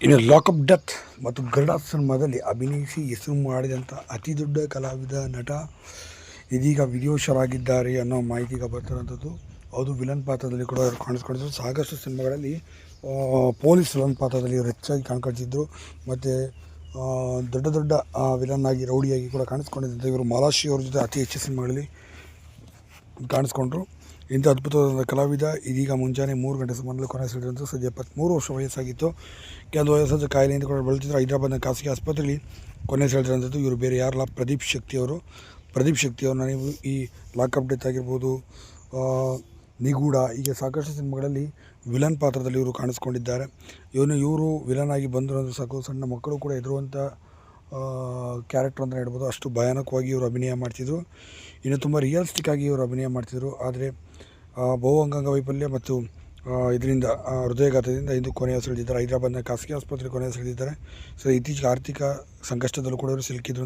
ಇನ್ನು lockup death ಮತ್ತು ಗರುಡ ಸಿನಿಮಾದಲ್ಲಿ ಅಭಿನಯಿಸಿ ಹೆಸರು ಮಾಡಿದಂಥ ಅತಿ ದೊಡ್ಡ ಕಲಾವಿದ ನಟ ಇದೀಗ ವಿಧಿವಶರಾಗಿದ್ದಾರೆ ಅನ್ನೋ ಮಾಹಿತಿ ಈಗ ಬರ್ತಿರೋಂಥದ್ದು. ಹೌದು, ವಿಲನ್ ಪಾತ್ರದಲ್ಲಿ ಕೂಡ ಅವರು ಕಾಣಿಸ್ಕೊಂಡಿದ್ರು. ಸಾಕಷ್ಟು ಸಿನಿಮಾಗಳಲ್ಲಿ ಪೊಲೀಸ್ ವಿಲನ್ ಪಾತ್ರದಲ್ಲಿ ಇವರು ಹೆಚ್ಚಾಗಿ ಕಾಣ್ಕೊಳ್ತಿದ್ರು. ಮತ್ತು ದೊಡ್ಡ ದೊಡ್ಡ ವಿಲನ್ ಆಗಿ ರೌಡಿಯಾಗಿ ಕೂಡ ಕಾಣಿಸ್ಕೊಂಡಿದ್ದಂಥ ಇವರು ಮಾಲಾಶ್ರೀ ಅವ್ರ ಜೊತೆ ಅತಿ ಹೆಚ್ಚು ಸಿನಿಮಾಗಳಲ್ಲಿ ಕಾಣಿಸ್ಕೊಂಡ್ರು. ಇಂಥ ಅದ್ಭುತವಾದ ಕಲಾವಿದ ಇದೀಗ ಮುಂಜಾನೆ 3 ಗಂಟೆ ಸುಮಾರಲ್ಲಿ ಕೊನೆಯುಸಿರೆಳೆದಂತೆ. ಸದ್ಯ 73 ವರ್ಷ ವಯಸ್ಸಾಗಿತ್ತು. ಕೆಲವು ವಯಸ್ಸಾದ ಕಾಯಿಲೆಯಿಂದ ಕೂಡ ಬಳಲ್ತಿದ್ರು. ಹೈದರಾಬಾದ್ನ ಖಾಸಗಿ ಆಸ್ಪತ್ರೆಯಲ್ಲಿ ಕೊನೆಯುಸಿರೆಳೆದಂಥದ್ದು. ಇವರು ಬೇರೆ ಯಾರಲ್ಲ, ಪ್ರದೀಪ್ ಶಕ್ತಿ ಅವ್ರನ್ನ ನೀವು ಈ ಲಾಕಪ್ ಡೆತ್ ಆಗಿರ್ಬೋದು, ನಿಗೂಢ, ಹೀಗೆ ಸಾಕಷ್ಟು ಸಿನಿಮಾಗಳಲ್ಲಿ ವಿಲನ್ ಪಾತ್ರದಲ್ಲಿ ಇವರು ಕಾಣಿಸ್ಕೊಂಡಿದ್ದಾರೆ. ಇವರು ವಿಲನ್ ಆಗಿ ಬಂದರು ಅಂದರೆ ಸಾಕು, ಸಣ್ಣ ಮಕ್ಕಳು ಕೂಡ ಹೆದರುವಂಥ ಕ್ಯಾರೆಕ್ಟರ್ ಅಂತ ಹೇಳ್ಬೋದು. ಅಷ್ಟು ಭಯಾನಕವಾಗಿ ಇವರು ಅಭಿನಯ ಮಾಡ್ತಿದ್ರು. ಇನ್ನು ತುಂಬ ರಿಯಲಿಸ್ಟಿಕ್ ಆಗಿ ಇವರು ಅಭಿನಯ ಮಾಡ್ತಿದ್ರು. ಆದರೆ ಬಹು ಅಂಗಾಂಗ ವೈಫಲ್ಯ ಮತ್ತು ಇದರಿಂದ ಹೃದಯಘಾತದಿಂದ ಇಂದು ಕೊನೆಯುಸಿರೆಳೆದಿದ್ದಾರೆ. ಹೈದರಾಬಾದ್ನ ಖಾಸಗಿ ಆಸ್ಪತ್ರೆ ಕೊನೆಯುಸಿರೆಳೆದಿದ್ದಾರೆ. ಸೊ ಇತ್ತೀಚೆಗೆ ಆರ್ಥಿಕ ಸಂಕಷ್ಟದಲ್ಲೂ ಕೂಡ ಇವರು ಸಿಲುಕಿದ್ರು.